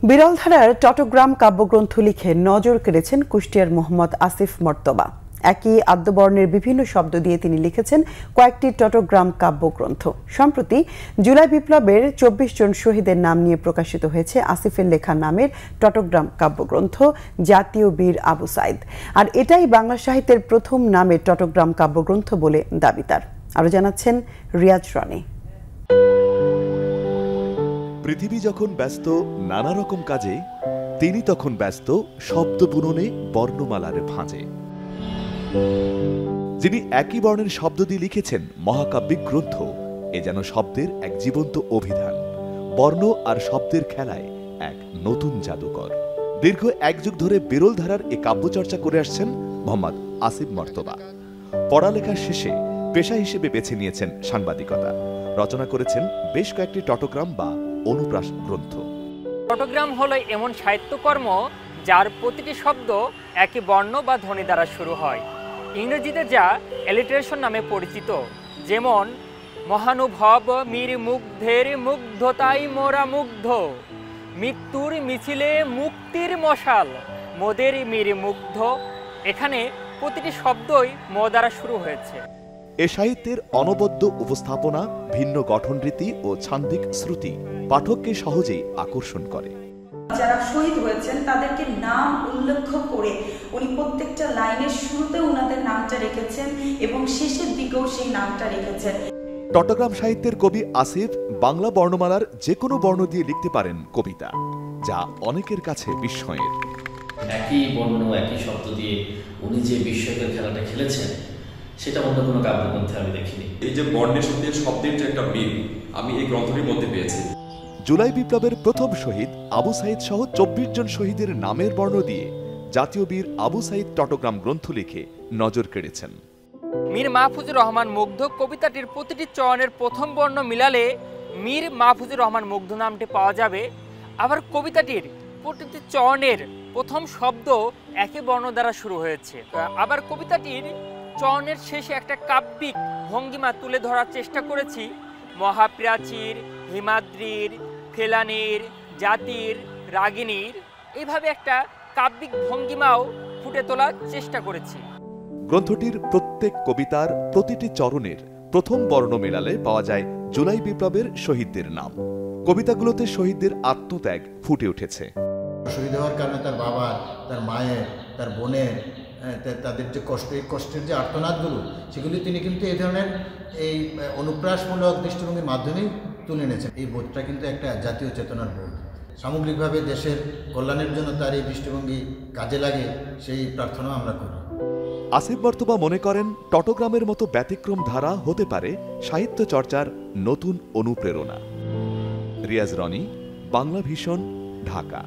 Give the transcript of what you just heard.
বিরলধারার চট্টগ্রাম কাব্যগ্রন্থ লিখে নজর কেড়েছেন কুষ্টিয়ার মোহাম্মদ আসিফ মর্তবা। একই আদ্যবর্ণের বিভিন্ন শব্দ দিয়ে তিনি লিখেছেন কয়েকটি চট্টগ্রাম কাব্যগ্রন্থ। সম্প্রতি জুলাই বিপ্লবের ২৪ জন শহীদের নাম নিয়ে প্রকাশিত হয়েছে আসিফের লেখা নামের চট্টগ্রাম কাব্যগ্রন্থ জাতীয় বীর আবু সাইদ। আর এটাই বাংলা সাহিত্যের প্রথম নামের চট্টগ্রাম কাব্যগ্রন্থ বলে দাবি তার। আরো জানাচ্ছেন রিয়াজ রনি। পৃথিবী যখন ব্যস্ত নানা রকম কাজে, তিনি তখন ব্যস্ত শব্দ বুননে বর্ণমালার ভাঁজে। যিনি একই বর্ণের শব্দ দিয়ে লিখেছেন মহাকাব্যিক গ্রন্থ, এ যেন শব্দের এক জীবন্ত অভিধান। বর্ণ আর শব্দের খেলায় এক নতুন জাদুকর। দীর্ঘ এক যুগ ধরে বিরল ধারার এ কাব্যচর্চা করে আসছেন মোহাম্মদ আসিফ মর্তবা। পড়ালেখার শেষে পেশা হিসেবে বেছে নিয়েছেন সাংবাদিকতা। রচনা করেছেন বেশ কয়েকটি টটগ্রাম বা অনুপ্রাস গ্রন্থ। টটগ্রাম হলো এমন সাহিত্যকর্ম যার প্রতিটি শব্দ একই বর্ণ বা ধ্বনি দ্বারা শুরু হয়। ইংরেজিতে যা অ্যালিটারেশন নামে পরিচিত, যেমন মহানুভব মীর মুগ্ধের মুগ্ধতাই মোরা মুগ্ধ, মৃত্যুর মিছিলে মুক্তির মশাল মোদের মীর মুগ্ধ। এখানে প্রতিটি শব্দই ম দ্বারা শুরু হয়েছে। এ সাহিত্যের অনবদ্য উপস্থাপনা, ভিন্ন গঠনরীতি ও ছান্দিক শ্রুতি পাঠককে সহজেই আকর্ষণ করে। যারা শহীদ হয়েছেন তাদেরকে নাম উল্লেখ করে উনি প্রত্যেকটা লাইনের শুরুতে ওনাদের নামটা রেখেছেন এবং শেষের দিকেও সেই নামটা রেখেছেন। চট্টগ্রাম সাহিত্যের কবি আসিফ বাংলা বর্ণমালার যে কোনো বর্ণ দিয়ে লিখতে পারেন কবিতা, যা অনেকের কাছে বিস্ময়ের। একই বর্ণ একই শব্দ দিয়ে উনি যে বিস্ময়কর খেলাটা খেলেছেন, সেটা অন্য কোনো কাব্যগ্রন্থে আমি দেখিনি। এই যে বর্ণের সাথে শব্দের যে একটা মিল আমি এই গ্রন্থটির মধ্যে পেয়েছি। জুলাই বিপ্লবের প্রথম শহীদ আবু সাইদ সহ ২৪ জন শহীদের নামের বর্ণ দিয়ে জাতীয় বীর আবু সাইদ চট্টগ্রাম গ্রন্থ লিখে নজর কেড়েছেন। মীর মাহফুজুর রহমান মুগ্ধ কবিতাটির প্রতিটি চয়নের প্রথম বর্ণ মিলালে মীর মাহফুজুর রহমান মুগ্ধ নামটি পাওয়া যাবে। আবার কবিতাটির প্রতিটি চয়নের প্রথম শব্দ একই বর্ণ দ্বারা শুরু হয়েছে। আবার কবিতাটির চয়নের শেষে একটা কাব্যিক ভঙ্গিমা তুলে ধরার চেষ্টা করেছি। মহাপ্রাচীর, হিমাদ্রির, ফেলানির, জাতির, রাগিনীর, এইভাবে একটা কাব্যিক ভঙ্গিমাও ফুটে তোলার চেষ্টা করেছি। গ্রন্থটির প্রত্যেক কবিতার প্রতিটি চরণের প্রথম বর্ণ মেলালে পাওয়া যায় জুলাই বিপ্লবের শহীদদের নাম। কবিতাগুলোতে শহীদদের আত্মত্যাগ ফুটে উঠেছে। শহীদ হওয়ার কারণে তার বাবা, তার মায়ের, তার বোনের, তাদের যে কষ্টের যে আর্তনাদগুলো, সেগুলি তিনি কিন্তু এই ধরনের এই অনুপ্রাসমূলক দৃষ্টিভঙ্গির মাধ্যমেই তুলে এনেছেন। এই বোধটা কিন্তু একটা জাতীয় চেতনার বোধ। সামগ্রিকভাবে দেশের কল্যাণের জন্য তার এই দৃষ্টিভঙ্গি কাজে লাগে, সেই প্রার্থনা আমরা করি। আসিফ মর্তবা মনে করেন চট্টগ্রামের মতো ব্যতিক্রম ধারা হতে পারে সাহিত্য চর্চার নতুন অনুপ্রেরণা। রিয়াজ রনি, বাংলা ভিশন, ঢাকা।